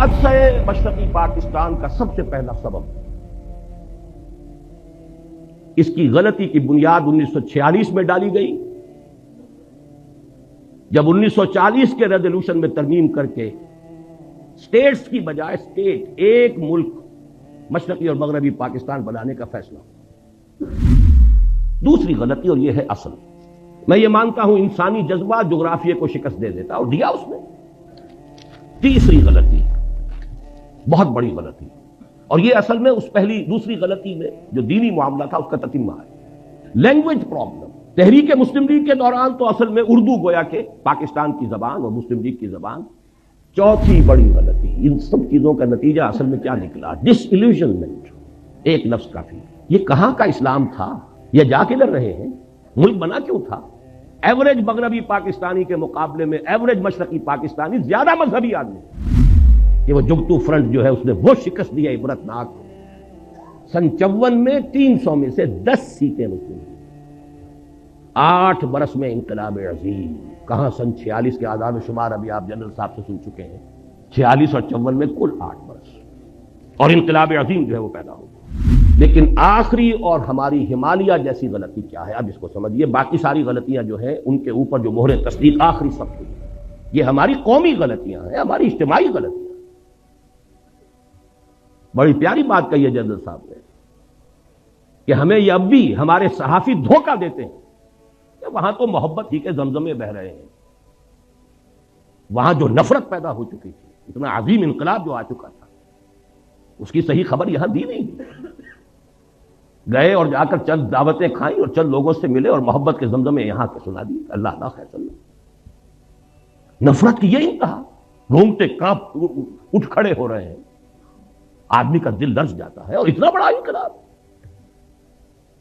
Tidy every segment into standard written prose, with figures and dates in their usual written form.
حادثہ مشرقی پاکستان کا سب سے پہلا سبب اس کی غلطی کی بنیاد 1946 میں ڈالی گئی، جب 1940 کے ریزولوشن میں ترمیم کر کے اسٹیٹس کی بجائے اسٹیٹ ایک ملک مشرقی اور مغربی پاکستان بنانے کا فیصلہ ہوا۔ دوسری غلطی، اور یہ ہے اصل، میں یہ مانتا ہوں انسانی جذبہ جغرافیہ کو شکست دے دیتا اور دیا اس نے۔ تیسری غلطی، بہت بڑی غلطی، اور یہ اصل میں اس دوسری غلطی میں جو دینی معاملہ تھا اس کا تتمہ ہے، لینگویج پرابلم۔ تحریک مسلم لیگ کے دوران تو اصل میں اردو گویا کہ پاکستان کی زبان اور مسلم لیگ کی زبان۔ چوتھی بڑی غلطی، ان سب چیزوں کا نتیجہ اصل میں کیا نکلا؟ ڈس ایلیوژنمنٹ۔ ایک لفظ کافی، یہ کہاں کا اسلام تھا؟ یہ جا کے لڑ رہے ہیں، ملک بنا کیوں تھا؟ ایوریج مغربی پاکستانی کے مقابلے میں ایوریج مشرقی پاکستانی زیادہ مذہبی آدمی، کہ وہ جگتو فرنٹ جو ہے اس نے وہ شکست دی ہے عبرتناک۔ سن 54 میں 300 میں سے 10 سیٹیں مسلم، 8 برس میں انقلاب عظیم۔ کہاں سن 46 کے آزاد و شمار ابھی آپ جنرل صاحب سے سن چکے ہیں، 46 اور 54 میں کل 8 برس، اور انقلاب عظیم جو ہے وہ پیدا ہو۔ لیکن آخری اور ہماری ہمالیہ جیسی غلطی کیا ہے؟ اب اس کو سمجھیے، باقی ساری غلطیاں جو ہیں ان کے اوپر جو مہر تصدیق آخری سب ہوئی، یہ ہماری قومی غلطیاں ہیں، ہماری اجتماعی غلطیاں۔ بڑی پیاری بات کہی ہے جنرل صاحب نے کہ ہمیں یہ اب بھی ہمارے صحافی دھوکہ دیتے ہیں کہ وہاں تو محبت ہی کے زمزمے بہ رہے ہیں، وہاں جو نفرت پیدا ہو چکی تھی، اتنا عظیم انقلاب جو آ چکا تھا، اس کی صحیح خبر یہاں دی نہیں گئی۔ گئے اور جا کر چند دعوتیں کھائیں اور چند لوگوں سے ملے اور محبت کے زمزمے یہاں کے سنا دی، اللہ اللہ خیر اللہ۔ نفرت کی یہ انتہا، رونگٹے کانپ اٹھ کھڑے ہو رہے ہیں، آدمی کا دل لرز جاتا ہے۔ اور اتنا بڑا انقلاب،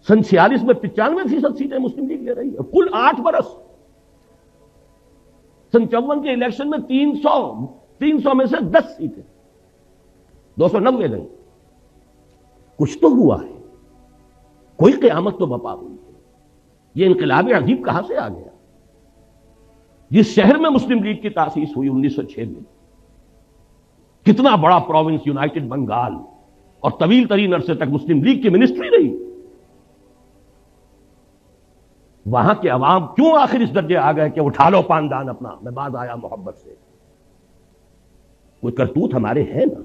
سن 46 میں 95% سیٹیں مسلم لیگ لے رہی ہے، کل 8 برس۔ سن 54 کے الیکشن میں 300 میں سے 10 سیٹیں، 290 گئی۔ کچھ تو ہوا ہے، کوئی قیامت تو بپا ہوئی ہے۔ یہ انقلاب عظیم کہاں سے آ گیا؟ جس شہر میں مسلم لیگ کی تاسیس ہوئی 1906 میں، کتنا بڑا پروونس یونائٹڈ بنگال، اور طویل ترین عرصے تک مسلم لیگ کی منسٹری رہی، وہاں کے عوام کیوں آخر اس درجے آ گئے کہ اٹھا لو پاندان اپنا، میں باز آیا محبت سے؟ کوئی کرتوت ہمارے ہیں نا،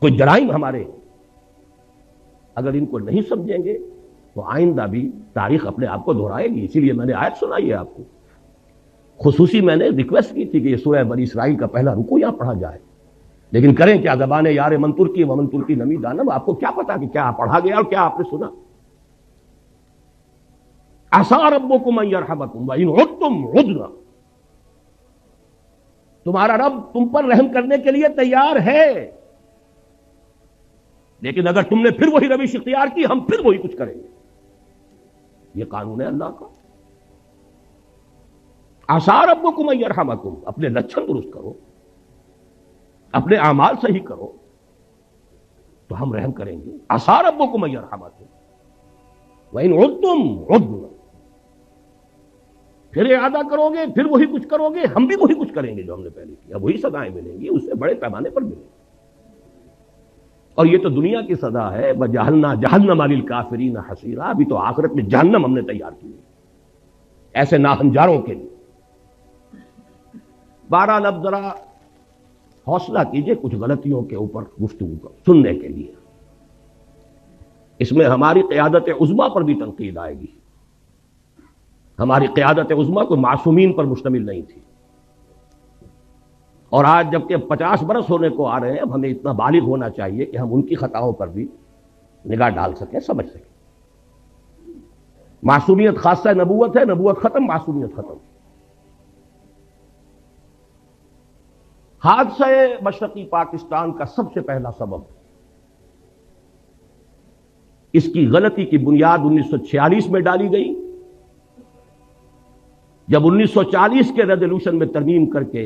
کوئی جرائم ہمارے ہیں۔ اگر ان کو نہیں سمجھیں گے تو آئندہ بھی تاریخ اپنے آپ کو دہرائے گی۔ اسی لیے میں نے آیت سنائی ہے آپ کو، خصوصی میں نے ریکویسٹ کی تھی کہ یہ سورہ بنی اسرائیل کا پہلا رکوع یہاں پڑھا جائے، لیکن کریں کیا، زبان یار من ترکی و من ترکی نمی دانم، آپ کو کیا پتا کہ کیا پڑھا گیا اور کیا آپ نے سنا۔ عسیٰ ربکم ان یرحمکم وان عدتم عدنا، تمہارا رب تم پر رحم کرنے کے لیے تیار ہے، لیکن اگر تم نے پھر وہی روش اختیار کی، ہم پھر وہی کچھ کریں گے۔ یہ قانون ہے اللہ کا۔ عسیٰ ربکم ان یرحمکم، اپنے لچھن درست کرو، اپنے اعمال صحیح کرو تو ہم رحم کریں گے۔ عسیٰ ربکم ان یرحمکم وان عدتم عدنا، پھر اعادہ کرو گے، پھر وہی کچھ کرو گے، ہم بھی وہی کچھ کریں گے جو ہم نے پہلے کیا، وہی سزائیں ملیں گی، اس سے بڑے پیمانے پر ملیں گی۔ اور یہ تو دنیا کی سزا ہے، وَجَعَلْنَا جَهَنَّمَ لِلْكَافِرِينَ حَصِيرًا، ابھی تو آخرت میں جہنم ہم نے تیار کی ہے ایسے ناہنجاروں کے لیے۔ بہرحال اب ذرا حوصلہ کیجئے کچھ غلطیوں کے اوپر گفتگو کو سننے کے لیے، اس میں ہماری قیادت عظمیٰ پر بھی تنقید آئے گی۔ ہماری قیادت عظمیٰ کوئی معصومین پر مشتمل نہیں تھی، اور آج جبکہ 50 برس ہونے کو آ رہے ہیں، اب ہمیں اتنا بالغ ہونا چاہیے کہ ہم ان کی خطاؤں پر بھی نگاہ ڈال سکیں، سمجھ سکیں۔ معصومیت خاصہ نبوت ہے، نبوت ختم، معصومیت ختم۔ حادثہ مشرقی پاکستان کا سب سے پہلا سبب اس کی غلطی کی بنیاد 1946 میں ڈالی گئی، جب 1940 کے ریزولوشن میں ترمیم کر کے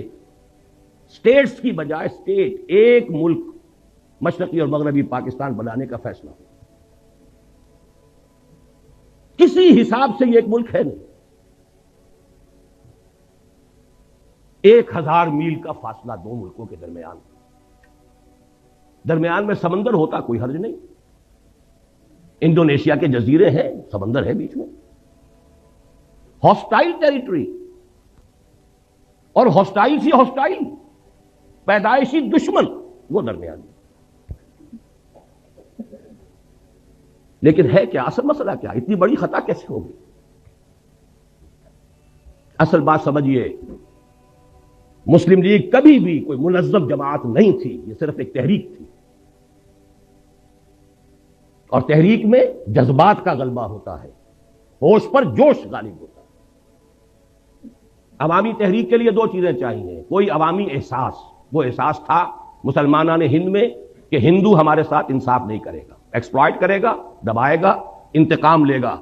اسٹیٹس کی بجائے اسٹیٹ ایک ملک مشرقی اور مغربی پاکستان بنانے کا فیصلہ ہوا۔ کسی حساب سے یہ ایک ملک ہے نہیں، 1000 میل کا فاصلہ دو ملکوں کے درمیان میں سمندر ہوتا کوئی حرج نہیں. انڈونیشیا کے جزیرے ہیں، سمندر ہے بیچ میں. ہاسٹائل ٹیریٹری، اور ہاسٹائل سی ہاسٹائل، پیدائشی دشمن وہ درمیان میں. لیکن ہے کیا اصل مسئلہ؟ کیا اتنی بڑی خطا کیسے ہوگی؟ اصل بات سمجھیے، مسلم لیگ کبھی بھی کوئی منظم جماعت نہیں تھی، یہ صرف ایک تحریک تھی. اور تحریک میں جذبات کا غلبہ ہوتا ہے، ہوش پر جوش غالب ہوتا ہے. عوامی تحریک کے لیے دو چیزیں چاہیے. کوئی عوامی احساس، وہ احساس تھا مسلمانان ہند میں کہ ہندو ہمارے ساتھ انصاف نہیں کرے گا، ایکسپلائٹ کرے گا، دبائے گا، انتقام لے گا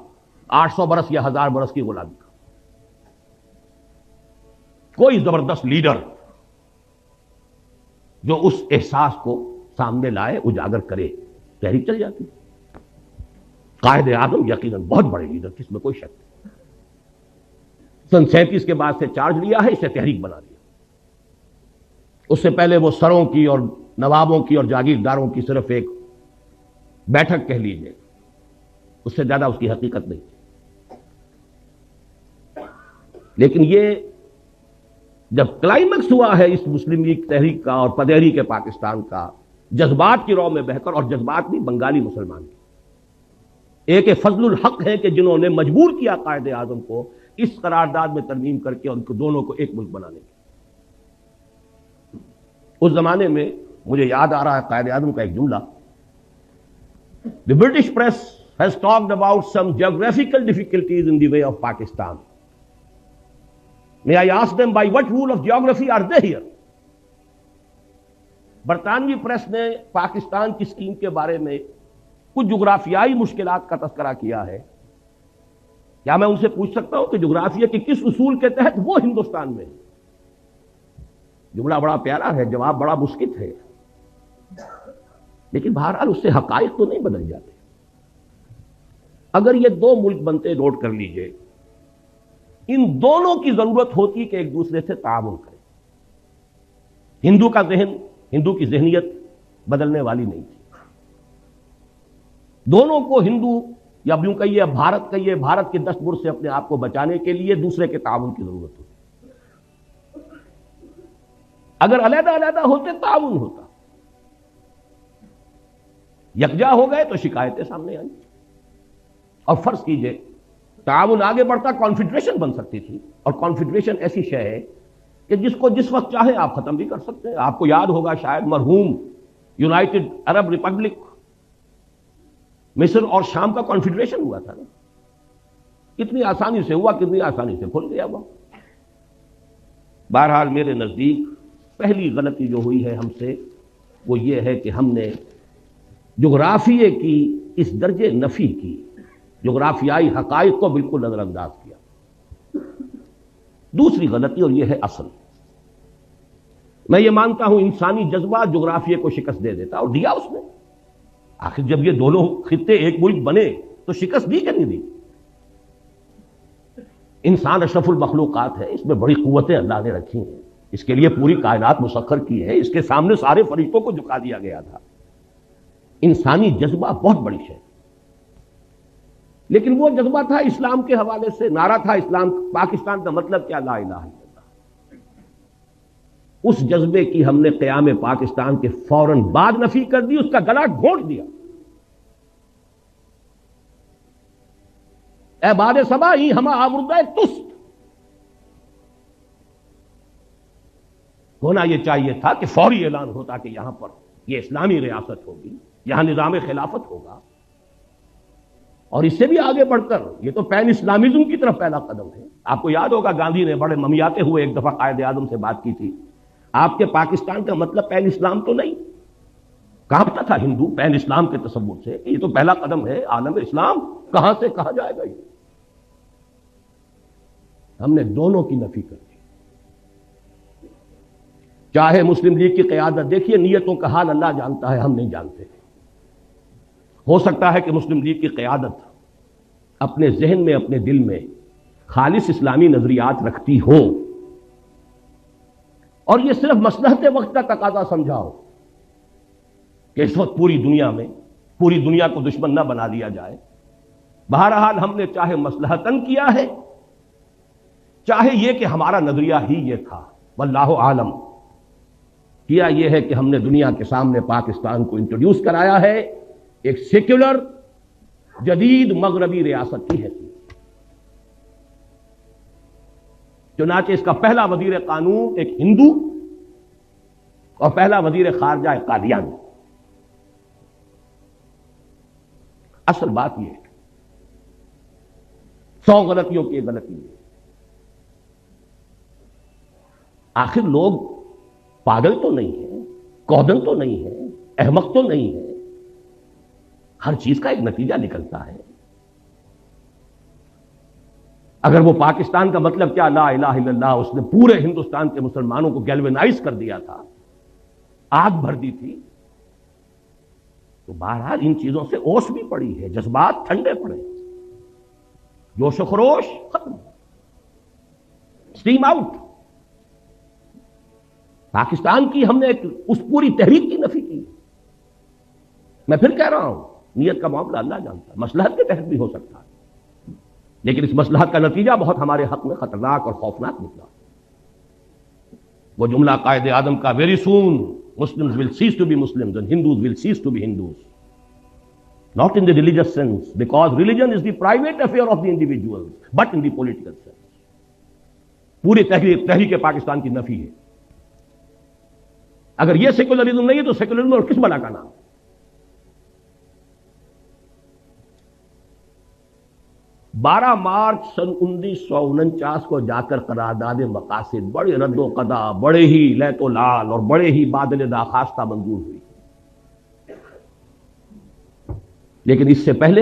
800 برس یا 1000 برس کی غلامی کا. کوئی زبردست لیڈر جو اس احساس کو سامنے لائے، اجاگر کرے، تحریک چل جاتی. قائد اعظم یقیناً بہت بڑے لیڈر، کس میں کوئی شک نہیں. سن 37 کے بعد سے چارج لیا ہے، اسے تحریک بنا دیا. اس سے پہلے وہ سروں کی اور نوابوں کی اور جاگیرداروں کی صرف ایک بیٹھک کہہ لیجئے، اس سے زیادہ اس کی حقیقت نہیں. لیکن یہ جب کلائمیکس ہوا ہے اس مسلم لیگ تحریک کا اور پدیری پاکستان کا، جذبات کی رو میں بہ کر، اور جذبات بھی بنگالی مسلمان کی. ایک فضل الحق ہے کہ جنہوں نے مجبور کیا قائد اعظم کو اس قرارداد میں ترمیم کر کے ان کو دونوں کو ایک ملک بنانے کی. اس زمانے میں مجھے یاد آ رہا ہے قائد اعظم کا ایک جملہ: The British press has talked about some geographical difficulties in the way of Pakistan. May I ask them by what rule of geography are they here? برطانوی پریس نے پاکستان کی اسکیم کے بارے میں کچھ جغرافیائی مشکلات کا تذکرہ کیا ہے. کیا میں ان سے پوچھ سکتا ہوں کہ جغرافیہ کے کس اصول کے تحت وہ ہندوستان میں؟ جملہ بڑا پیارا ہے، جواب بڑا مسکت ہے، لیکن بہرحال اس سے حقائق تو نہیں بدل جاتے. اگر یہ دو ملک بنتے، نوٹ کر لیجئے، ان دونوں کی ضرورت ہوتی کہ ایک دوسرے سے تعاون کریں. ہندو کا ذہن، ہندو کی ذہنیت بدلنے والی نہیں تھی. دونوں کو ہندو یا یوں کہیے بھارت کہیے، بھارت کے دست برد سے اپنے آپ کو بچانے کے لیے دوسرے کے تعاون کی ضرورت ہوتی. اگر علیحدہ علیحدہ ہوتے تعاون ہوتا. یکجا ہو گئے تو شکایتیں سامنے آئیں. اور فرض کیجئے تعاون آگے بڑھتا، کانفیڈریشن بن سکتی تھی. اور کانفیڈریشن ایسی شے ہے کہ جس کو جس وقت چاہیں آپ ختم بھی کر سکتے ہیں. آپ کو یاد ہوگا شاید مرحوم یونائٹڈ عرب ریپبلک، مصر اور شام کا کانفیڈریشن ہوا تھا نا. کتنی آسانی سے ہوا، کتنی آسانی سے کھل گیا وہ. بہرحال میرے نزدیک پہلی غلطی جو ہوئی ہے ہم سے وہ یہ ہے کہ ہم نے جغرافیے کی اس درجے نفی کی، جغرافیائی حقائق کو بالکل نظر انداز کیا. دوسری غلطی، اور یہ ہے اصل، میں یہ مانتا ہوں انسانی جذبہ جغرافیے کو شکست دے دیتا، اور دیا اس نے. آخر جب یہ دونوں خطے ایک ملک بنے تو شکست دی کہ نہیں دی؟ انسان اشرف المخلوقات ہے، اس میں بڑی قوتیں اللہ نے رکھی ہیں، اس کے لیے پوری کائنات مسخر کی ہے، اس کے سامنے سارے فرشتوں کو جھکا دیا گیا تھا. انسانی جذبہ بہت بڑی شے، لیکن وہ جذبہ تھا اسلام کے حوالے سے. نعرہ تھا اسلام پاکستان کا مطلب کیا؟ لا الہ الا اللہ. اس جذبے کی ہم نے قیام پاکستان کے فوراً بعد نفی کر دی، اس کا گلا گھونٹ دیا. اے باد صبا ہی ہما آوردہ تست. ہونا یہ چاہیے تھا کہ فوری اعلان ہوتا کہ یہاں پر یہ اسلامی ریاست ہوگی، یہاں نظام خلافت ہوگا. اور اس سے بھی آگے بڑھ کر یہ تو پین اسلامزم کی طرف پہلا قدم ہے. آپ کو یاد ہوگا گاندھی نے بڑے ممیاتے ہوئے ایک دفعہ قائد اعظم سے بات کی تھی. آپ کے پاکستان کا مطلب پین اسلام تو نہیں. کانپتا تھا ہندو پین اسلام کے تصور سے کہ یہ تو پہلا قدم ہے عالم اسلام، کہاں سے کہاں جائے گا یہ. ہم نے دونوں کی نفی کر دی. چاہے مسلم لیگ کی قیادت، دیکھیے نیتوں کا حال اللہ جانتا ہے، ہم نہیں جانتے. ہو سکتا ہے کہ مسلم لیگ کی قیادت اپنے ذہن میں، اپنے دل میں خالص اسلامی نظریات رکھتی ہو، اور یہ صرف مصلحت وقت کا تقاضا سمجھاؤ کہ اس وقت پوری دنیا کو دشمن نہ بنا دیا جائے. بہرحال ہم نے چاہے مصلحتاً کیا ہے، چاہے یہ کہ ہمارا نظریہ ہی یہ تھا، واللہ عالم، کیا یہ ہے کہ ہم نے دنیا کے سامنے پاکستان کو انٹروڈیوس کرایا ہے ایک سیکولر جدید مغربی ریاست کی حیثیت. چنانچہ اس کا پہلا وزیر قانون ایک ہندو اور پہلا وزیر خارجہ ایک قادیانی. اصل بات یہ ہے 100 غلطیوں کی ایک غلطی ہے. آخر لوگ پاگل تو نہیں ہے، کودن تو نہیں ہے، احمق تو نہیں ہے، ہر چیز کا ایک نتیجہ نکلتا ہے. اگر وہ پاکستان کا مطلب کیا لا الہ الا اللہ، اس نے پورے ہندوستان کے مسلمانوں کو گیلوینائز کر دیا تھا، آگ بھر دی تھی، تو بہرحال ان چیزوں سے اوس بھی پڑی ہے، جذبات ٹھنڈے پڑے، جوش و خروش ختم، اسٹیم آؤٹ. پاکستان کی ہم نے اس پوری تحریک کی نفی کی. میں پھر کہہ رہا ہوں، نیت کا معاملہ اللہ جانتا ہے، مصلحت کے تحت بھی ہو سکتا ہے، لیکن اس مصلحت کا نتیجہ بہت ہمارے حق میں خطرناک اور خوفناک نکلا. وہ جملہ قائد اعظم کا very soon Muslims will cease to be Muslims and Hindus will cease to be Hindus. Not in the religious sense, because religion is the private affair of the individuals, but in the political sense. پوری تحریک پاکستان کی نفی ہے. اگر یہ secularism نہیں ہے تو سیکولرزم اور کس بلا کا نام؟ 12 مارچ سن 1949 کو جا کر قرارداد مقاصد بڑے رد و قدا، بڑے ہی لیت و لال اور بڑے ہی بادل داخواستہ منظور ہوئی. لیکن اس سے پہلے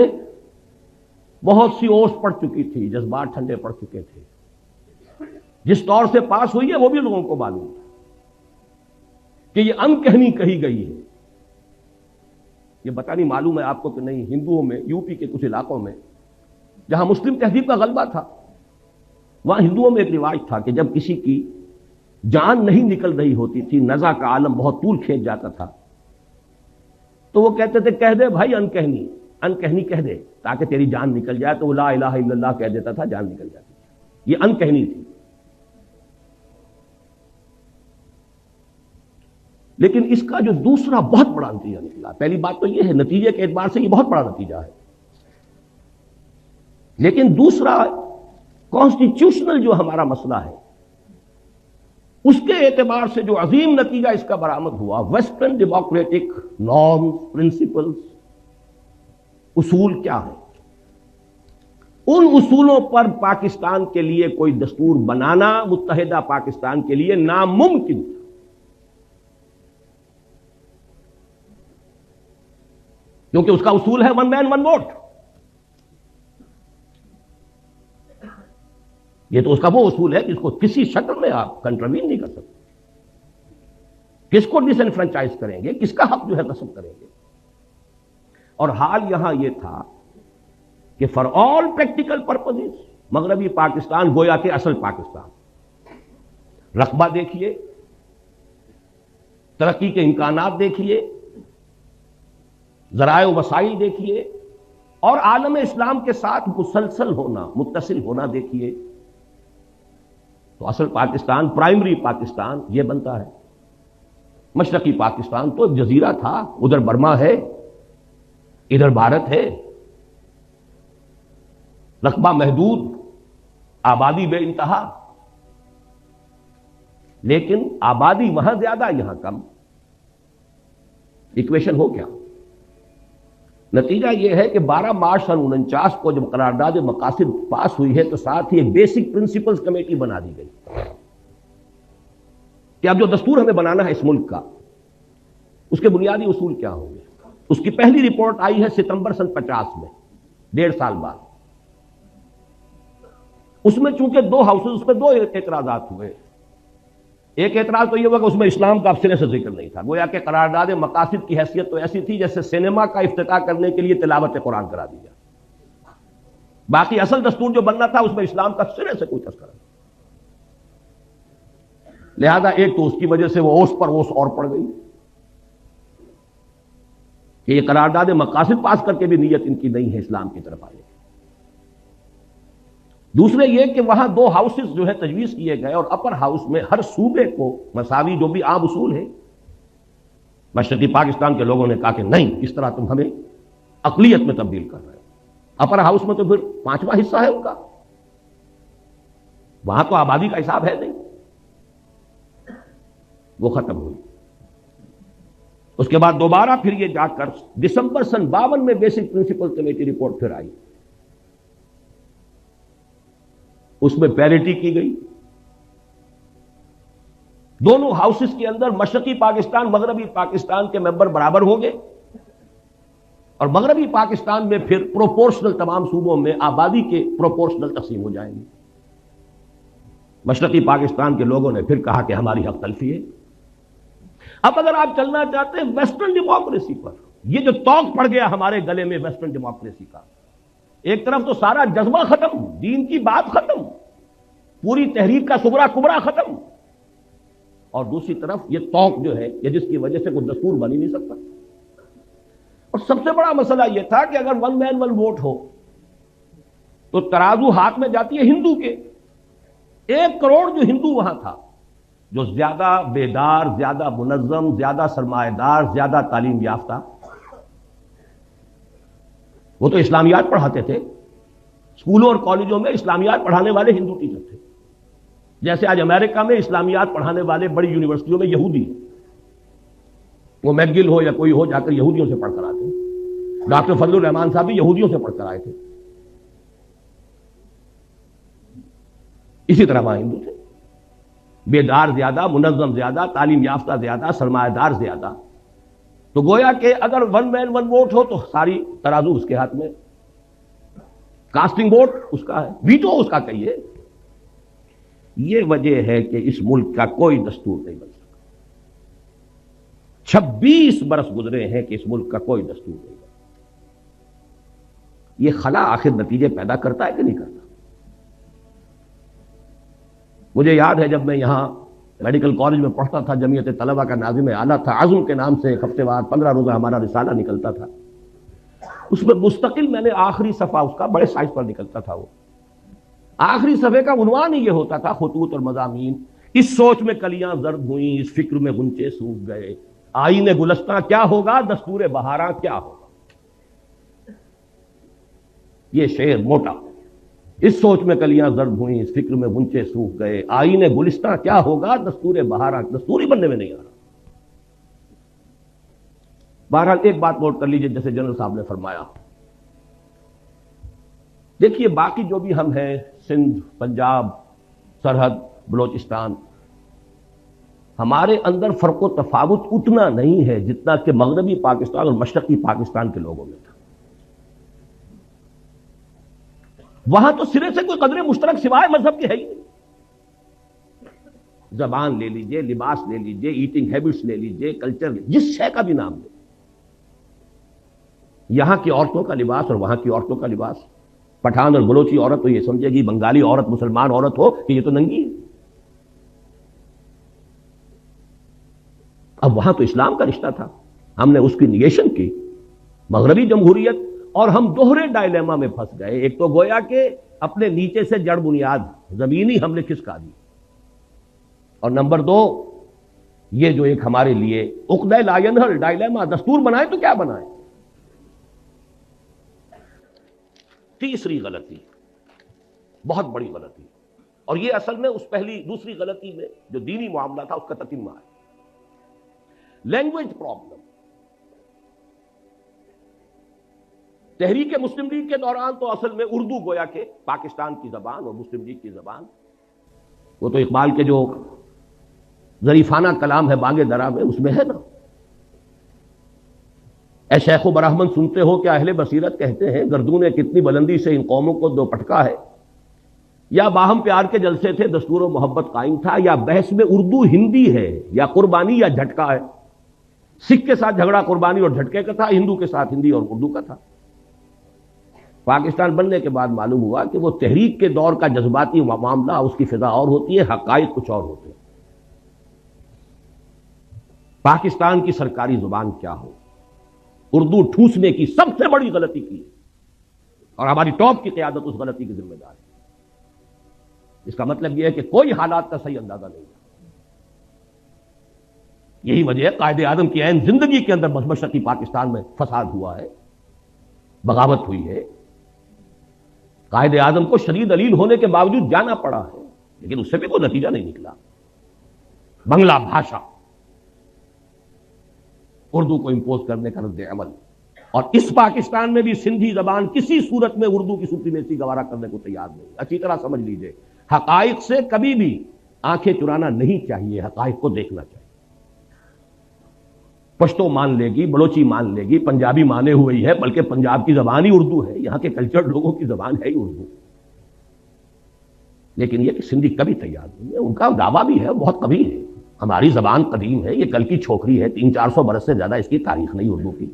بہت سی اوس پڑ چکی تھی، جذبات ٹھنڈے پڑ چکے تھے. جس طور سے پاس ہوئی ہے وہ بھی لوگوں کو معلوم تھا کہ یہ انکہنی کہی گئی ہے. یہ پتہ نہیں معلوم ہے آپ کو کہ نہیں، ہندوؤں میں یو پی کے کچھ علاقوں میں جہاں مسلم تہذیب کا غلبہ تھا، وہاں ہندوؤں میں ایک رواج تھا کہ جب کسی کی جان نہیں نکل رہی ہوتی تھی، نزع کا عالم بہت طول کھینچ جاتا تھا، تو وہ کہتے تھے کہہ دے بھائی انکہنی کہہ دے تاکہ تیری جان نکل جائے. تو وہ لا الہ الا اللہ کہہ دیتا تھا، جان نکل جاتی تھی. یہ انکہنی تھی. لیکن اس کا جو دوسرا بہت بڑا نتیجہ نکلا، پہلی بات تو یہ ہے نتیجے کے اعتبار سے یہ بہت بڑا نتیجہ ہے، لیکن دوسرا کانسٹیٹیوشنل جو ہمارا مسئلہ ہے اس کے اعتبار سے جو عظیم نتیجہ اس کا برآمد ہوا، ویسٹرن ڈیموکریٹک نارمز، پرنسپلز، اصول کیا ہیں؟ ان اصولوں پر پاکستان کے لیے کوئی دستور بنانا متحدہ پاکستان کے لیے ناممکن تھا. کیونکہ اس کا اصول ہے ون مین ون ووٹ. یہ تو اس کا وہ اصول ہے جس کو کسی شکل میں آپ کنٹروین نہیں کر سکتے. کس کو ڈس انفرنچائز کریں گے، کس کا حق جو ہے غصب کریں گے. اور حال یہاں یہ تھا کہ فار آل پریکٹیکل پرپزز مغربی پاکستان گویا کہ اصل پاکستان. رقبہ دیکھیے، ترقی کے امکانات دیکھیے، ذرائع و وسائل دیکھیے، اور عالم اسلام کے ساتھ مسلسل ہونا، متصل ہونا دیکھیے، تو اصل پاکستان، پرائمری پاکستان یہ بنتا ہے. مشرقی پاکستان تو ایک جزیرہ تھا، ادھر برما ہے، ادھر بھارت ہے، رقبہ محدود، آبادی بے انتہا، لیکن آبادی وہاں زیادہ یہاں کم. ایکویشن ہو کیا؟ نتیجہ یہ ہے کہ 12 مارچ سن 49 کو جب قرارداد مقاصد پاس ہوئی ہے تو ساتھ ہی ایک بیسک پرنسپلز کمیٹی بنا دی گئی کہ اب جو دستور ہمیں بنانا ہے اس ملک کا، اس کے بنیادی اصول کیا ہوں گے. اس کی پہلی رپورٹ آئی ہے ستمبر سن 50 میں، 1.5 سال بعد. اس میں چونکہ 2 ہاؤسز، اس میں 2 اعتراضات ہوئے. ایک اعتراض تو یہ ہوا کہ اس میں اسلام کا سرے سے ذکر نہیں تھا، گویا کہ قرارداد مقاصد کی حیثیت تو ایسی تھی جیسے سینما کا افتتاح کرنے کے لیے تلاوت قرآن کرا دیا. باقی اصل دستور جو بننا تھا اس میں اسلام کا سرے سے کوئی تذکرہ نہیں. لہذا ایک تو اس کی وجہ سے وہ اوس پر اوس اور پڑ گئی کہ یہ قرارداد مقاصد پاس کر کے بھی نیت ان کی نہیں ہے اسلام کی طرف آنے کی۔ دوسرے یہ کہ وہاں دو ہاؤسز جو ہے تجویز کیے گئے، اور اپر ہاؤس میں ہر صوبے کو مساوی جو بھی عام اصول ہے، مشرقی پاکستان کے لوگوں نے کہا کہ نہیں، اس طرح تم ہمیں اقلیت میں تبدیل کر رہے ہو۔ اپر ہاؤس میں تو پھر 5واں حصہ ہے ان کا، وہاں تو آبادی کا حساب ہے نہیں، وہ ختم ہوئی۔ اس کے بعد دوبارہ پھر یہ جا کر دسمبر سن 52 میں بیسک پرنسپل کمیٹی رپورٹ پھر آئی، اس میں پیرٹی کی گئی، دونوں ہاؤسز کے اندر مشرقی پاکستان مغربی پاکستان کے ممبر برابر ہوں گے، اور مغربی پاکستان میں پھر پروپورشنل تمام صوبوں میں آبادی کے پروپورشنل تقسیم ہو جائیں گی۔ مشرقی پاکستان کے لوگوں نے پھر کہا کہ ہماری حق تلفی ہے۔ اب اگر آپ چلنا چاہتے ہیں ویسٹرن ڈیموکریسی پر، یہ جو توق پڑ گیا ہمارے گلے میں ویسٹرن ڈیموکریسی کا، ایک طرف تو سارا جذبہ ختم، دین کی بات ختم، پوری تحریک کا صغرا کبرا ختم، اور دوسری طرف یہ توق جو ہے یہ جس کی وجہ سے کوئی دستور بن ہی نہیں سکتا۔ اور سب سے بڑا مسئلہ یہ تھا کہ اگر ون مین ون ووٹ ہو تو ترازو ہاتھ میں جاتی ہے ہندو کے، 1 کروڑ جو ہندو وہاں تھا، جو زیادہ بیدار، زیادہ منظم، زیادہ سرمایہ دار، زیادہ تعلیم یافتہ، وہ تو اسلامیات پڑھاتے تھے، اسکولوں اور کالجوں میں اسلامیات پڑھانے والے ہندو ٹیچر تھے، جیسے آج امریکہ میں اسلامیات پڑھانے والے بڑی یونیورسٹیوں میں یہودی ہیں، وہ میکگل ہو یا کوئی ہو، جا کر یہودیوں سے پڑھ کر آتے ہیں۔ ڈاکٹر فضل الرحمان صاحب بھی یہودیوں سے پڑھ کر آئے تھے، اسی طرح وہاں ہندو تھے، بیدار زیادہ، منظم زیادہ، تعلیم یافتہ زیادہ، سرمایہ دار زیادہ۔ تو گویا کہ اگر ون مین ون ووٹ ہو تو ساری ترازو اس کے ہاتھ میں، کاسٹنگ ووٹ اس کا ہے، ویٹو اس کا کہیے۔ یہ وجہ ہے کہ اس ملک کا کوئی دستور نہیں بن سکا، 26 برس گزرے ہیں کہ اس ملک کا کوئی دستور نہیں بن سکا۔ یہ خلا آخر نتیجے پیدا کرتا ہے کہ نہیں کرتا؟ مجھے یاد ہے جب میں یہاں میڈیکل کالج میں پڑھتا تھا، جمعیت طلبہ کا ناظم اعلیٰ تھا، عزم کے نام سے ایک ہفتے بعد 15 روزہ ہمارا رسالہ نکلتا تھا، اس میں مستقل میں نے آخری صفحہ اس کا بڑے سائز پر نکلتا تھا، وہ آخری صفحے کا عنوان ہی یہ ہوتا تھا، خطوط اور مضامین، اس سوچ میں کلیاں زرد ہوئیں، اس فکر میں غنچے سوکھ گئے، آئین گلستاں کیا ہوگا، دستور بہاراں کیا ہوگا۔ یہ شعر موٹا، اس سوچ میں کلیاں زرد ہوئیں، اس فکر میں غنچے سوکھ گئے، آئین گلستاں کیا ہوگا، دستور بہاراں، دستوری بننے میں نہیں آ رہا۔ بہرحال ایک بات نوٹ کر لیجئے، جیسے جنرل صاحب نے فرمایا، دیکھیے باقی جو بھی ہم ہیں، سندھ، پنجاب، سرحد، بلوچستان، ہمارے اندر فرق و تفاوت اتنا نہیں ہے جتنا کہ مغربی پاکستان اور مشرقی پاکستان کے لوگوں میں تھا۔ وہاں تو سرے سے کوئی قدر مشترک سوائے مذہب کے ہے ہی نہیں۔ زبان لے لیجئے، لباس لے لیجئے، ایٹنگ ہیبٹس لے لیجئے، کلچر، جس شے کا بھی نام لے، یہاں کی عورتوں کا لباس اور وہاں کی عورتوں کا لباس، پٹھان اور بلوچی عورت تو یہ سمجھے گی، بنگالی عورت مسلمان عورت ہو کہ یہ تو ننگی ہے۔ اب وہاں تو اسلام کا رشتہ تھا، ہم نے اس کی نیگیشن کی، مغربی جمہوریت، اور ہم دوہرے ڈائلیما میں پھنس گئے۔ ایک تو گویا کہ اپنے نیچے سے جڑ بنیاد زمینی ہم نے کھسکا دی، اور نمبر 2 یہ جو ایک ہمارے لیے عقدہ لا ینحل ڈائلیما، دستور بنائے تو کیا بنائے۔ تیسری غلطی، بہت بڑی غلطی، اور یہ اصل میں اس پہلی دوسری غلطی میں جو دینی معاملہ تھا اس کا تتمہ ہے، لینگویج پرابلم۔ تحریک مسلم لیگ کے دوران تو اصل میں اردو گویا کہ پاکستان کی زبان اور مسلم لیگ کی زبان، وہ تو اقبال کے جو ظریفانہ کلام ہے بانگ درا میں، اس میں ہے نا، اے شیخ و برہمن سنتے ہو کیا اہل بصیرت کہتے ہیں، گردون کتنی بلندی سے ان قوموں کو دو پٹکا ہے، یا باہم پیار کے جلسے تھے دستور و محبت قائم تھا، یا بحث میں اردو ہندی ہے، یا قربانی یا جھٹکا ہے۔ سکھ کے ساتھ جھگڑا قربانی اور جھٹکے کا تھا، ہندو کے ساتھ ہندی اور اردو کا تھا۔ پاکستان بننے کے بعد معلوم ہوا کہ وہ تحریک کے دور کا جذباتی معاملہ، اس کی فضا اور ہوتی ہے، حقائق کچھ اور ہوتے ہیں۔ پاکستان کی سرکاری زبان کیا ہو، اردو ٹھوسنے کی سب سے بڑی غلطی کی ہے، اور ہماری ٹاپ کی قیادت اس غلطی کی ذمہ دار ہے۔ اس کا مطلب یہ ہے کہ کوئی حالات کا صحیح اندازہ نہیں ہے۔ یہی وجہ ہے قائد اعظم کی عین زندگی کے اندر مشرقی پاکستان میں فساد ہوا ہے، بغاوت ہوئی ہے، قائد اعظم کو شدید علیل ہونے کے باوجود جانا پڑا ہے، لیکن اس سے بھی کوئی نتیجہ نہیں نکلا۔ بنگلہ بھاشا، اردو کو امپوز کرنے کا رد عمل، اور اس پاکستان میں بھی سندھی زبان کسی صورت میں اردو کی سپریمیسی گوارا کرنے کو تیار نہیں۔ اچھی طرح سمجھ لیجئے، حقائق سے کبھی بھی آنکھیں چرانا نہیں چاہیے، حقائق کو دیکھنا چاہیے۔ پشتو مان لے گی، بلوچی مان لے گی، پنجابی مانے ہوئی ہے، بلکہ پنجاب کی زبان ہی اردو ہے، یہاں کے کلچرڈ لوگوں کی زبان ہے ہی اردو، لیکن یہ کہ سندھی کبھی تیار نہیں ہے۔ ان کا دعویٰ بھی ہے، بہت کبھی ہے، ہماری زبان قدیم ہے، یہ کل کی چھوکری ہے، 300-400 برس سے زیادہ اس کی تاریخ نہیں اردو کی۔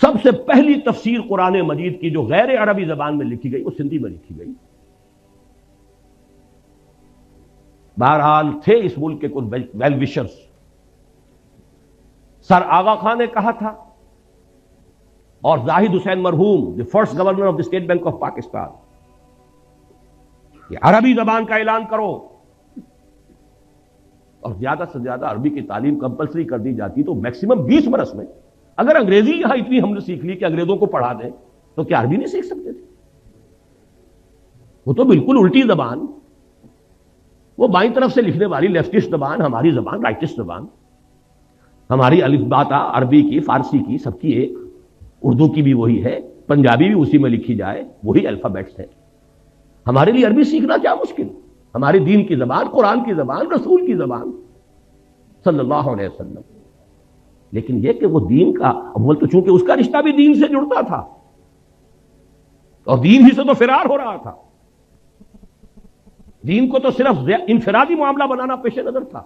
سب سے پہلی تفسیر قرآن مجید کی جو غیر عربی زبان میں لکھی گئی وہ سندھی میں لکھی گئی۔ بہرحال تھے اس ملک کے کچھ ویل وشرز، سر آغا خان نے کہا تھا، اور زاہد حسین مرحوم، the first governor of the state bank of Pakistan, کہ عربی زبان کا اعلان کرو، اور زیادہ سے زیادہ عربی کی تعلیم کمپلسری کر دی جاتی تو میکسیمم 20 برس میں اگر انگریزی یہاں اتنی ہم نے سیکھ لی کہ انگریزوں کو پڑھا دیں تو کیا عربی نہیں سیکھ سکتے تھے؟ وہ تو بالکل الٹی زبان، وہ بائیں طرف سے لکھنے والی لیفٹسٹ زبان، ہماری زبان رائٹسٹ زبان، ہماری الف باتا عربی کی، فارسی کی، سب کی ایک، اردو کی بھی وہی ہے، پنجابی بھی اسی میں لکھی جائے، وہی الفابیٹس ہے۔ ہمارے لیے عربی سیکھنا کیا مشکل؟ ہماری دین کی زبان، قرآن کی زبان، رسول کی زبان صلی اللہ علیہ وسلم۔ لیکن یہ کہ وہ دین کا اول تو چونکہ اس کا رشتہ بھی دین سے جڑتا تھا، اور دین ہی سے تو فرار ہو رہا تھا، دین کو تو صرف انفرادی معاملہ بنانا پیش نظر تھا،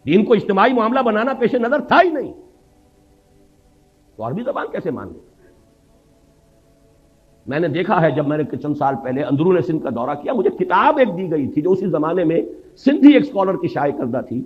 دین کو اجتماعی معاملہ بنانا پیش نظر تھا ہی نہیں، تو عربی زبان کیسے مان لیں؟ میں نے دیکھا ہے، جب میں نے چند سال پہلے اندرون سندھ کا دورہ کیا، مجھے کتاب ایک دی گئی تھی جو اسی زمانے میں سندھی ایک اسکالر کی شائع کردہ تھی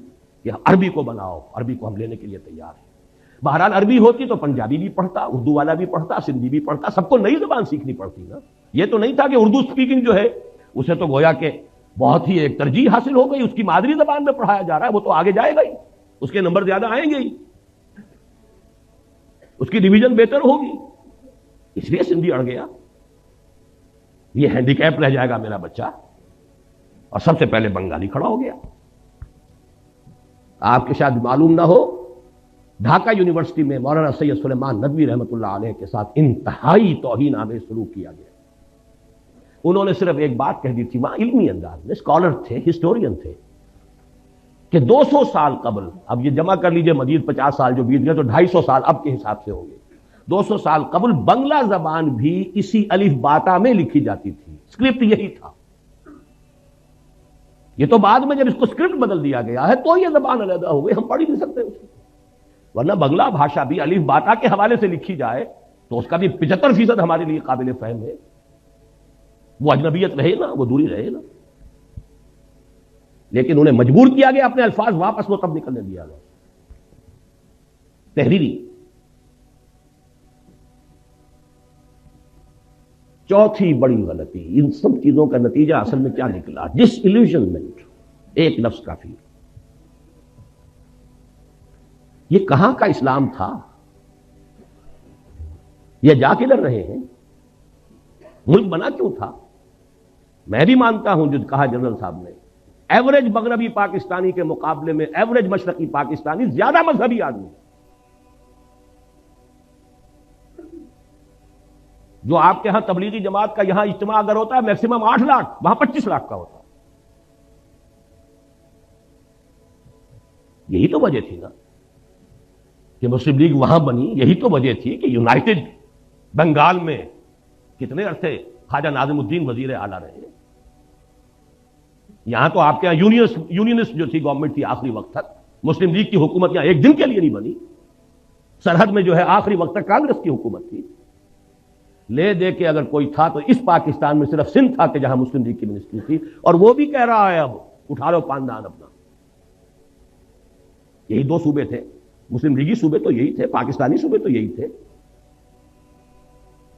کہ عربی کو بناؤ، عربی کو ہم لینے کے لیے تیار ہیں۔ بہرحال عربی ہوتی تو پنجابی بھی پڑھتا، اردو والا بھی پڑھتا، سندھی بھی پڑھتا، سب کو نئی زبان سیکھنی پڑتی نا۔ یہ تو نہیں تھا کہ اردو اسپیکنگ جو ہے اسے تو گویا کہ بہت ہی ایک ترجیح حاصل ہو گئی، اس کی مادری زبان میں پڑھایا جا رہا ہے، وہ تو آگے جائے گا ہی، اس کے نمبر زیادہ آئیں گے ہی، اس کی ڈویژن بہتر ہوگی، اس لیے سندھی اڑ گیا۔ یہ ہینڈی کیپ رہ جائے گا میرا بچہ، اور سب سے پہلے بنگالی کھڑا ہو گیا۔ آپ کے شاید معلوم نہ ہو، ڈھاکہ یونیورسٹی میں مولانا سید سلیمان ندوی رحمۃ اللہ علیہ کے ساتھ انتہائی توہین آمیز سلوک کیا گیا۔ انہوں نے صرف ایک بات کہہ دی تھی، وہاں علمی انداز میں، اسکالر تھے، ہسٹورین تھے، کہ 200 سال قبل، اب یہ جمع کر لیجئے مزید 50 سال جو بیت گئے تو 250 سال اب کے حساب سے ہوں گے، 200 سال قبل بنگلہ زبان بھی اسی الف باتا میں لکھی جاتی تھی، اسکرپٹ یہی تھا۔ یہ تو بعد میں جب اس کو اسکرپٹ بدل دیا گیا ہے تو یہ زبان علیحدہ ہو گئی، ہم پڑھ ہی نہیں سکتے اسے، ورنہ بنگلہ بھاشا بھی الف باتا کے حوالے سے لکھی جائے تو اس کا بھی 75% ہمارے لیے قابل فہم ہے، وہ اجنبیت رہے نا، وہ دوری رہے نا، لیکن انہیں مجبور کیا گیا اپنے الفاظ واپس وہ تب نکلنے دیا گیا، تحریری۔ چوتھی بڑی غلطی، ان سب چیزوں کا نتیجہ اصل میں کیا نکلا؟ ڈس ایلیوژنمنٹ، ایک لفظ کافی۔ یہ کہاں کا اسلام تھا؟ یہ جا کدھر رہے ہیں؟ ملک بنا کیوں تھا؟ میں بھی مانتا ہوں جو کہا جنرل صاحب نے، ایوریج مغربی پاکستانی کے مقابلے میں ایوریج مشرقی پاکستانی زیادہ مذہبی آدمی، جو آپ کے ہاں تبلیغی جماعت کا یہاں اجتماع اگر ہوتا ہے میکسیمم 8 لاکھ، وہاں 25 لاکھ کا ہوتا۔ یہی تو وجہ تھی نا کہ مسلم لیگ وہاں بنی، یہی تو وجہ تھی کہ یونائٹڈ بنگال میں کتنے عرصے خواجہ ناظم الدین وزیر اعلیٰ رہے، یہاں تو آپ کے یہاں یونینسٹ جو تھی گورنمنٹ تھی آخری وقت تک، مسلم لیگ کی حکومت یہاں ایک دن کے لیے نہیں بنی، سرحد میں جو ہے آخری وقت تک کانگریس کی حکومت تھی۔ لے دے کے اگر کوئی تھا تو اس پاکستان میں صرف سندھ تھا کہ جہاں مسلم لیگ کی منسٹری تھی، اور وہ بھی کہہ رہا ہے اب اٹھا لو پاندان اپنا، یہی دو صوبے تھے، مسلم لیگی صوبے تو یہی تھے، پاکستانی صوبے تو یہی تھے.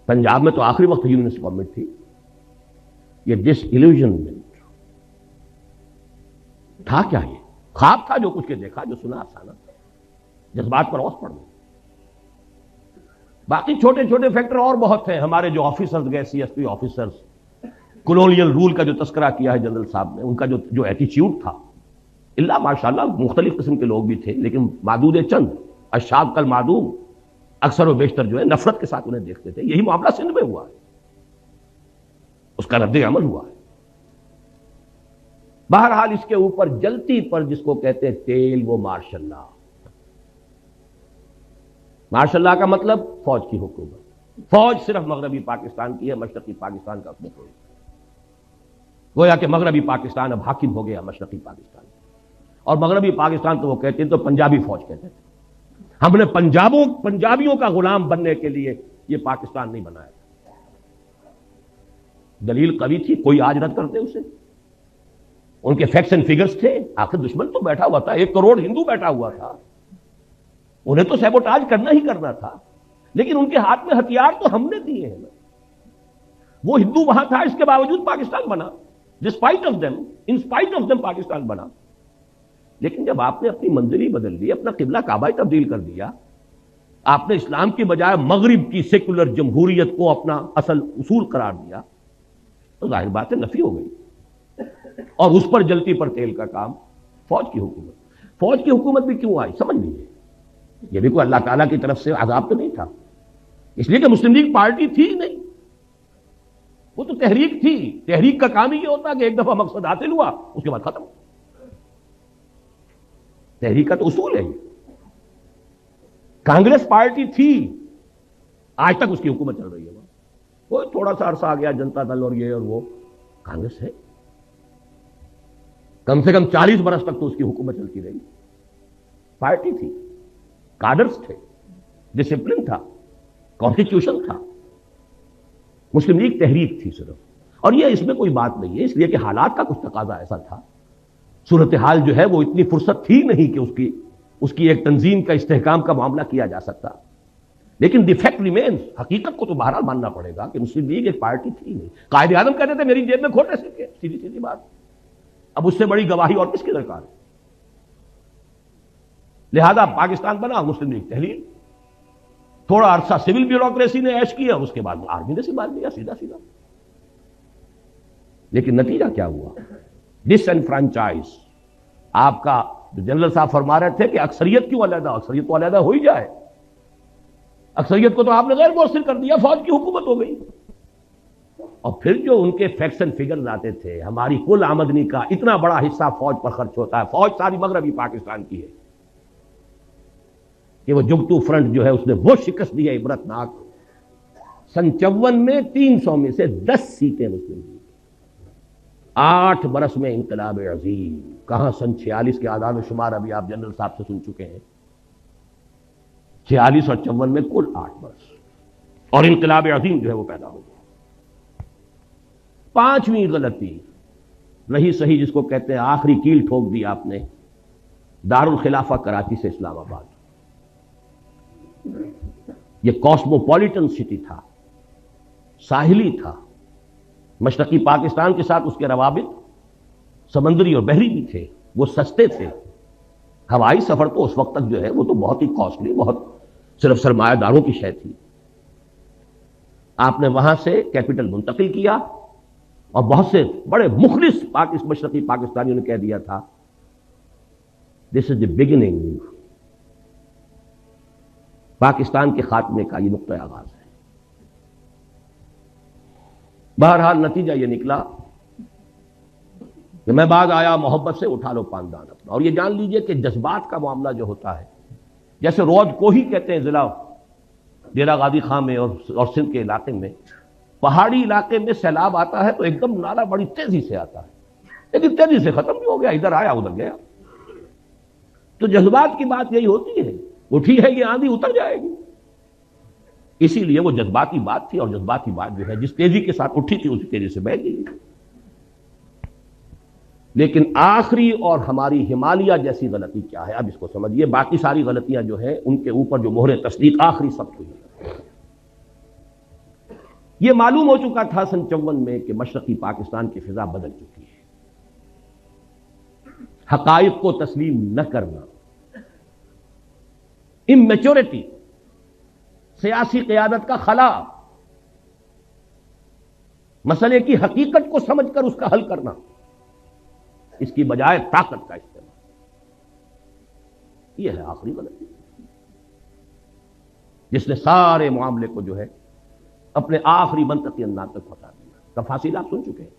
پنجاب میں تو آخری وقت یونینسٹ گورنمنٹ تھی. یہ ڈس ایلوژنمنٹ تھا کیا؟ یہ خواب تھا جو کچھ کے دیکھا، جو سنا افسانہ، جذبات پر اوس پڑ گئی. باقی چھوٹے چھوٹے فیکٹر اور بہت ہیں. ہمارے جو آفیسرز گئے، C S P officers, colonial rule کا جو تذکرہ کیا ہے جنرل صاحب نے، ان کا جو ایٹیچیوڈ تھا، اللہ ماشاءاللہ مختلف قسم کے لوگ بھی تھے، لیکن معدود چند، اشاد کل معدوم، اکثر و بیشتر جو ہے نفرت کے ساتھ انہیں دیکھتے تھے. یہی معاملہ سندھ میں ہوا ہے، اس کا رد عمل ہوا ہے. بہرحال اس کے اوپر جلتی پر جس کو کہتے ہیں تیل، وہ مارشل لا. مارشل لا کا مطلب فوج کی حکومت. فوج صرف مغربی پاکستان کی ہے، مشرقی پاکستان کا حکومت ہوئی. گویا کہ مغربی پاکستان اب حاکم ہو گیا مشرقی پاکستان. اور مغربی پاکستان تو وہ کہتے ہیں تو پنجابی فوج کہتے تھے. ہم نے پنجابیوں کا غلام بننے کے لیے یہ پاکستان نہیں بنایا. دلیل قوی تھی، کوئی آج رد کرتے اسے. ان کے فیکٹس اینڈ فگرز تھے. آخر دشمن تو بیٹھا ہوا تھا، 1 کروڑ ہندو بیٹھا ہوا تھا، انہیں تو سیبوٹاج کرنا ہی کرنا تھا. لیکن ان کے ہاتھ میں ہتھیار تو ہم نے دیے ہیں نا. وہ ہندو وہاں تھا، اس کے باوجود پاکستان بنا. Despite of them, in spite of them Pakistan بنا. لیکن جب آپ نے اپنی منزلی بدل لی، اپنا قبلہ کعبہ تبدیل کر دیا، آپ نے اسلام کی بجائے مغرب کی سیکولر جمہوریت کو اپنا اصل اصول قرار دیا، تو ظاہر بات ہے نفی ہو گئی. اور اس پر جلتی پر تیل کا کام فوج کی حکومت. فوج کی حکومت بھی کیوں آئی سمجھ لیجیے. یہ بھی کوئی اللہ تعالیٰ کی طرف سے عذاب تو نہیں تھا، اس لیے کہ مسلم لیگ پارٹی تھی نہیں، وہ تو تحریک تھی. تحریک کا کام ہی یہ ہوتا کہ ایک دفعہ مقصد حاصل ہوا اس کے بعد ختم. تحریک کا تو اصول ہے یہ. کانگریس پارٹی تھی، آج تک اس کی حکومت چل رہی ہے. کوئی تھوڑا سا عرصہ آ گیا جنتا دل اور یہ اور وہ، کانگریس ہے. کم سے کم 40 برس تک تو اس کی حکومت چلتی رہی. پارٹی تھی، کادرز تھے، ڈسپلن تھا، کانسٹیٹیوشن تھا. مسلم لیگ تحریک تھی صرف. اور یہ اس میں کوئی بات نہیں ہے، اس لیے کہ حالات کا کچھ تقاضا ایسا تھا. صورتحال جو ہے وہ اتنی فرصت تھی نہیں کہ اس کی ایک تنظیم کا استحکام کا معاملہ کیا جا سکتا. لیکن دی فیکٹ ریمینز، حقیقت کو تو بہرحال ماننا پڑے گا کہ مسلم لیگ ایک پارٹی تھی نہیں. قائد اعظم کہتے تھے میری جیب میں کھوٹے سکے، سیدھی سیدھی بات. اب اس سے بڑی گواہی اور کس کی درکار ہے؟ لہذا پاکستان بنا، مسلم لیگ تحلیل. تھوڑا عرصہ سول بیوروکریسی نے عیش کیا، اس کے بعد آرمی نے سنبھال لیا سیدھا سیدھا. لیکن نتیجہ کیا ہوا؟ ڈس انفرانچائز. آپ کا جنرل صاحب فرما رہے تھے کہ اکثریت کیوں علیحدہ؟ اکثریت تو علیحدہ ہو ہی جائے. اکثریت کو تو آپ نے غیر مؤثر کر دیا، فوج کی حکومت ہو گئی. اور پھر جو ان کے فیکٹس اینڈ فگرز آتے تھے، ہماری کل آمدنی کا اتنا بڑا حصہ فوج پر خرچ ہوتا ہے. فوج ساری مغربی پاکستان کی ہے. کہ وہ جگتو فرنٹ جو ہے اس نے وہ شکست دی ہے عبرتناک. سن 54 میں 300 میں سے 10 سیٹیں مسلم لیگ. 8 برس میں انقلاب عظیم. کہاں سن 46 کے اعداد و شمار ابھی آپ جنرل صاحب سے سن چکے ہیں. 46 اور 54 میں کل 8 برس، اور انقلاب عظیم جو ہے وہ پیدا ہو گیا. 5ویں غلطی رہی صحیح، جس کو کہتے ہیں آخری کیل ٹھوک دی آپ نے، دارالخلافہ کراچی سے اسلام آباد. یہ کاسموپولیٹن سٹی تھا، ساحلی تھا. مشرقی پاکستان کے ساتھ اس کے روابط سمندری اور بحری بھی تھے. وہ سستے تھے. ہوائی سفر تو اس وقت تک جو ہے وہ تو بہت ہی کاسٹلی، بہت صرف سرمایہ داروں کی شے تھی. آپ نے وہاں سے کیپٹل منتقل کیا، اور بہت سے بڑے مخلص مشرقی پاکستانیوں نے کہہ دیا تھا دس از دی بگننگ. پاکستان کے خاتمے کا یہ نقطہ آغاز ہے. بہرحال نتیجہ یہ نکلا کہ میں بعد آیا محبت سے اٹھا لو پاندان اپنا. اور یہ جان لیجئے کہ جذبات کا معاملہ جو ہوتا ہے، جیسے رود کو ہی کہتے ہیں ضلع ڈیرہ غازی خان میں اور سندھ کے علاقے میں، پہاڑی علاقے میں سیلاب آتا ہے تو ایک دم نالا بڑی تیزی سے آتا ہے، لیکن تیزی سے ختم بھی ہو گیا، ادھر آیا ادھر گیا. تو جذبات کی بات یہی ہوتی ہے، اٹھی ہے یہ آندھی اتر جائے گی. اسی لیے وہ جذباتی بات تھی، اور جذباتی بات جو ہے جس تیزی کے ساتھ اٹھی تھی اسی تیزی سے بہہ گئی. لیکن آخری اور ہماری ہمالیہ جیسی غلطی کیا ہے، اب اس کو سمجھیے. باقی ساری غلطیاں جو ہیں ان کے اوپر جو مہر تصدیق آخری سب ہوئی ہے. یہ معلوم ہو چکا تھا سن 54 میں کہ مشرقی پاکستان کی فضا بدل چکی ہے. حقائق کو تسلیم نہ کرنا، اممیچورٹی، سیاسی قیادت کا خلا، مسئلے کی حقیقت کو سمجھ کر اس کا حل کرنا، اس کی بجائے طاقت کا استعمال، یہ ہے آخری غلطی جس نے سارے معاملے کو جو ہے اپنے آخری منطقی انداز تک پہنچا دیا. تفاصیل آپ سن چکے ہیں.